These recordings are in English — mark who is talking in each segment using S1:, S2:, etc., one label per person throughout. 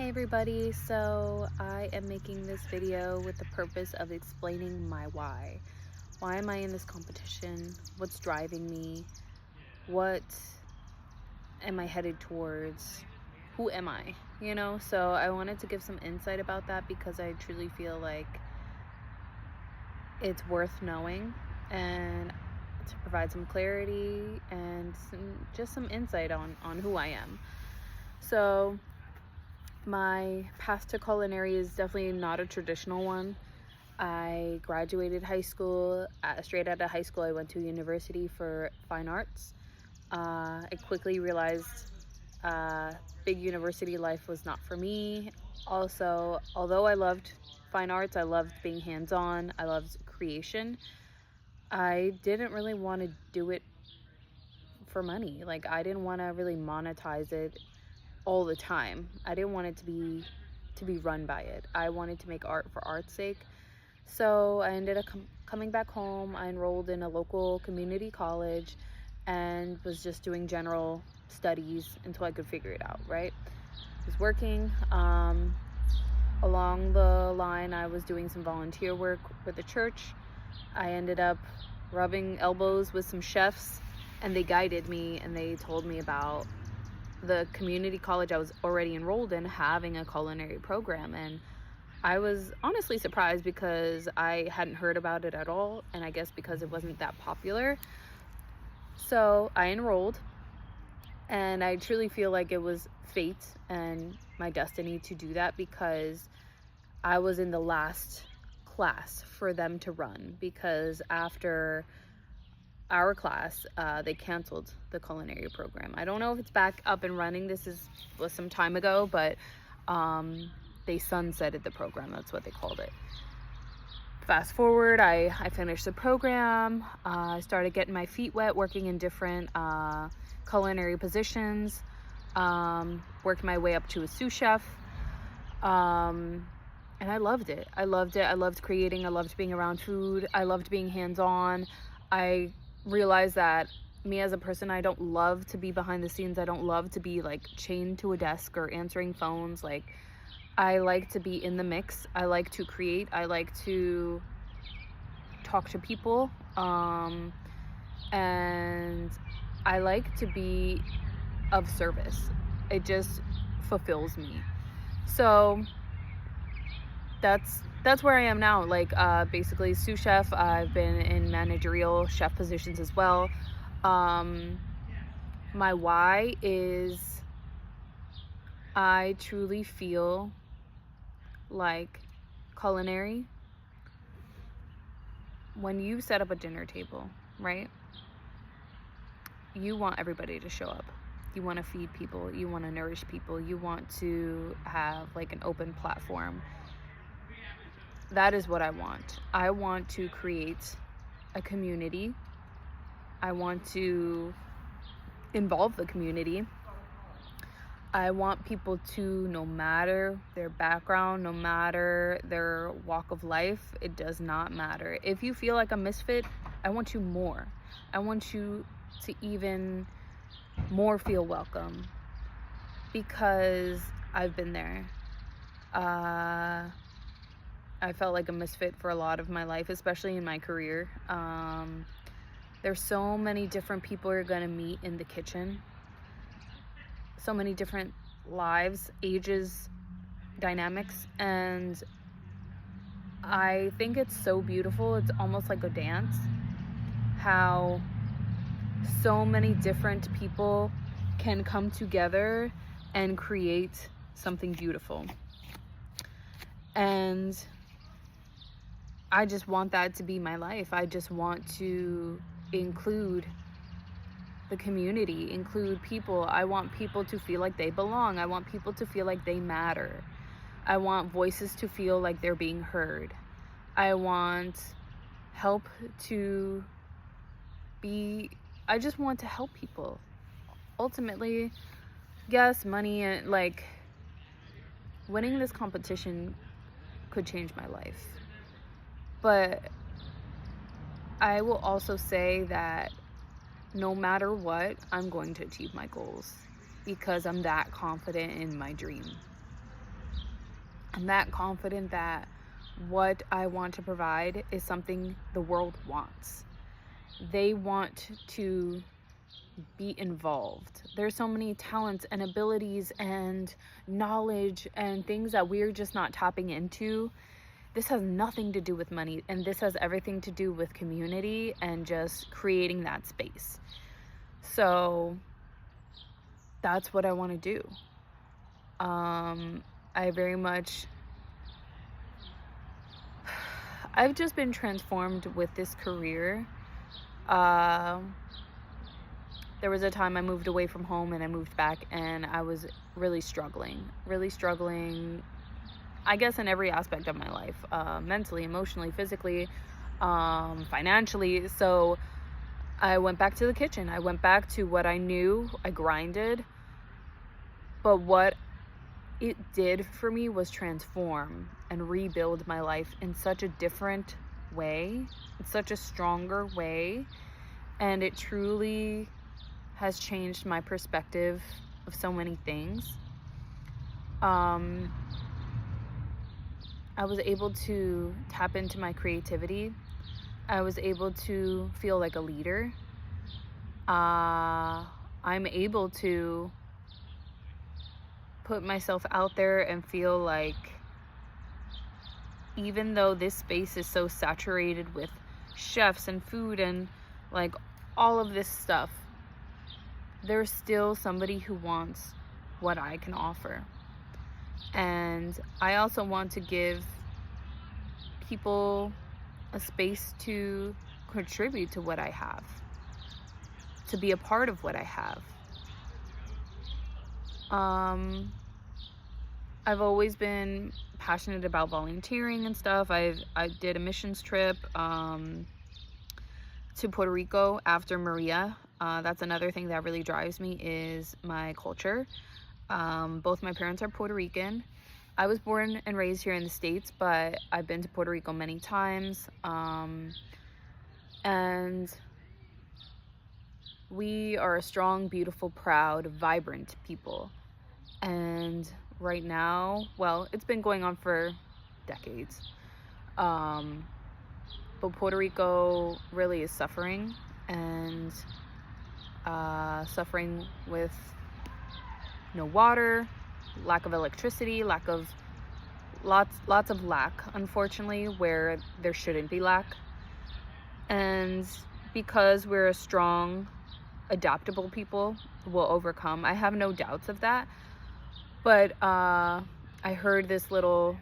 S1: Hey everybody, so I am making this video with the purpose of explaining my why. Why am I in this competition? What's driving me? What am I headed towards? Who am I? So I wanted to give some insight about that because I truly feel like it's worth knowing and to provide some clarity and just some insight on who I am. So my path to culinary is definitely not a traditional one. I graduated high school. Straight out of high school, I went to university for fine arts. I quickly realized big university life was not for me. Also, although I loved fine arts, I loved being hands-on, I loved creation, I didn't really want to do it for money. Like, I didn't want to really monetize it all the time. I didn't want it to be run by it. I wanted to make art for art's sake. So I ended up coming back home. I enrolled in a local community college and was just doing general studies until I could figure it out, right? I was working. Along the line, I was doing some volunteer work with the church. I ended up rubbing elbows with some chefs, and they guided me and they told me about the community college I was already enrolled in having a culinary program. And I was honestly surprised because I hadn't heard about it at all, and I guess because it wasn't that popular. So I enrolled, and I truly feel like it was fate and my destiny to do that because I was in the last class for them to run, because after our class, they canceled the culinary program. I don't know if it's back up and running. This was some time ago, but they sunsetted the program. That's what they called it. Fast forward, I finished the program. I started getting my feet wet, working in different culinary positions. Worked my way up to a sous chef. And I loved it. I loved creating. I loved being around food. I loved being hands-on. I realize that me as a person, I don't love to be behind the scenes. I don't love to be like chained to a desk or answering phones. Like, I like to be in the mix. I like to create. I like to talk to people. And I like to be of service. It just fulfills me. So that's where I am now. Like, basically sous chef. I've been in managerial chef positions as well. My why is I truly feel like culinary, when you set up a dinner table, right? You want everybody to show up. You want to feed people. You want to nourish people. You want to have like an open platform. That is what I want. I want to create a community. I want to involve the community. I want people to, no matter their background, no matter their walk of life, it does not matter. If you feel like a misfit, I want you more. I want you to even more feel welcome, because I've been there. I felt like a misfit for a lot of my life, especially in my career. There's so many different people you're gonna meet in the kitchen. So many different lives, ages, dynamics, and I think it's so beautiful. It's almost like a dance, how so many different people can come together and create something beautiful. And I just want that to be my life. I just want to include the community, include people. I want people to feel like they belong. I want people to feel like they matter. I want voices to feel like they're being heard. I want help to be, I just want to help people. Ultimately, yes, money and like winning this competition could change my life. But I will also say that no matter what, I'm going to achieve my goals because I'm that confident in my dream. I'm that confident that what I want to provide is something the world wants. They want to be involved. There's so many talents and abilities and knowledge and things that we're just not tapping into. This has nothing to do with money, and this has everything to do with community and just creating that space. So that's what I want to do. I've just been transformed with this career. There was a time I moved away from home and I moved back, and I was really struggling, I guess, in every aspect of my life, mentally, emotionally, physically, financially. So I went back to the kitchen. I went back to what I knew. I grinded. But what it did for me was transform and rebuild my life in such a different way, in such a stronger way. And it truly has changed my perspective of so many things. I was able to tap into my creativity. I was able to feel like a leader. I'm able to put myself out there and feel like, even though this space is so saturated with chefs and food and like all of this stuff, there's still somebody who wants what I can offer. And I also want to give people a space to contribute to what I have, to be a part of what I have. I've always been passionate about volunteering and stuff. I did a missions trip to Puerto Rico after Maria. That's another thing that really drives me, is my culture. Both my parents are Puerto Rican. I was born and raised here in the States, but I've been to Puerto Rico many times. And we are a strong, beautiful, proud, vibrant people. And right now, well, it's been going on for decades. But Puerto Rico really is suffering, and suffering with no water, lack of electricity, lots of lack, unfortunately, where there shouldn't be lack. And because we're a strong, adaptable people, we'll overcome. I have no doubts of that. But I heard this little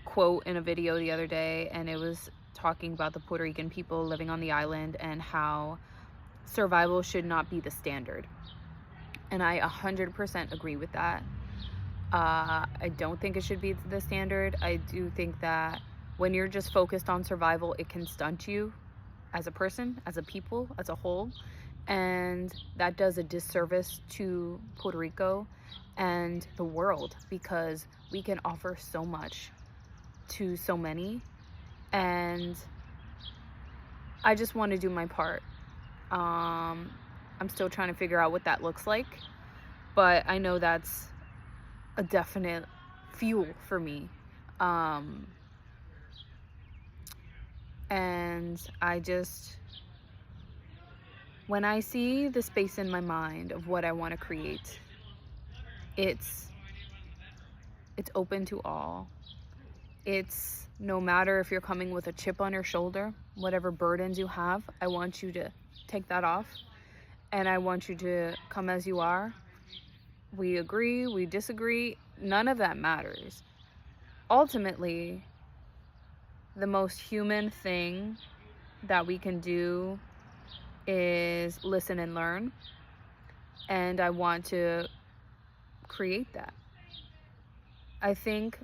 S1: quote in a video the other day, and it was talking about the Puerto Rican people living on the island and how survival should not be the standard. And I 100% agree with that. I don't think it should be the standard. I do think that when you're just focused on survival, it can stunt you as a person, as a people, as a whole. And that does a disservice to Puerto Rico and the world, because we can offer so much to so many. And I just want to do my part. I'm still trying to figure out what that looks like, but I know that's a definite fuel for me. And when I see the space in my mind of what I want to create, it's open to all. It's no matter if you're coming with a chip on your shoulder, whatever burdens you have, I want you to take that off, and I want you to come as you are. We agree, we disagree, none of that matters. Ultimately, the most human thing that we can do is listen and learn, and I want to create that. I think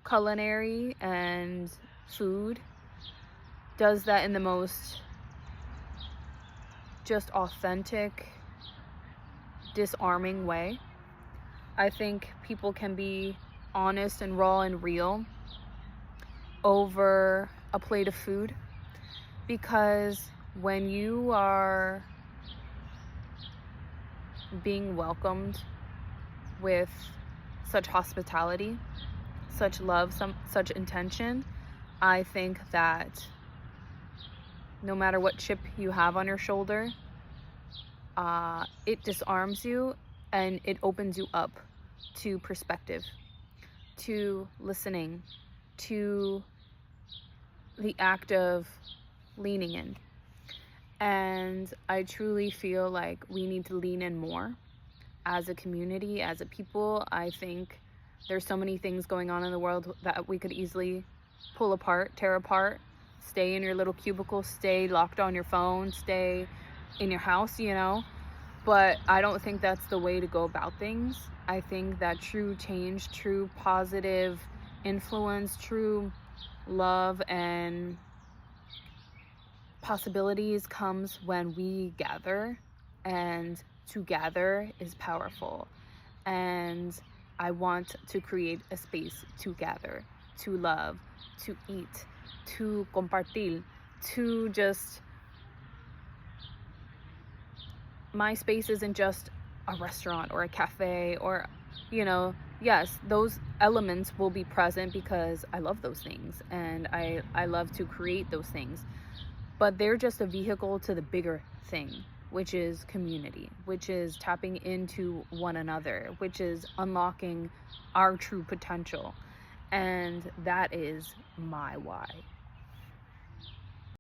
S1: culinary and food does that in the most just authentic, disarming way. I think people can be honest and raw and real over a plate of food, because when you are being welcomed with such hospitality, such love, such intention, I think that no matter what chip you have on your shoulder, it disarms you and it opens you up to perspective, to listening, to the act of leaning in. And I truly feel like we need to lean in more as a community, as a people. I think there's so many things going on in the world that we could easily pull apart, tear apart, stay in your little cubicle, stay locked on your phone, stay in your house, you know. But I don't think that's the way to go about things. I think that true change, true positive influence, true love and possibilities comes when we gather, and to gather is powerful. And I want to create a space to gather, to love, to eat, to compartir, to just, my space isn't just a restaurant or a cafe or, you know, yes, those elements will be present because I love those things and I love to create those things. But they're just a vehicle to the bigger thing, which is community, which is tapping into one another, which is unlocking our true potential. And that is my why.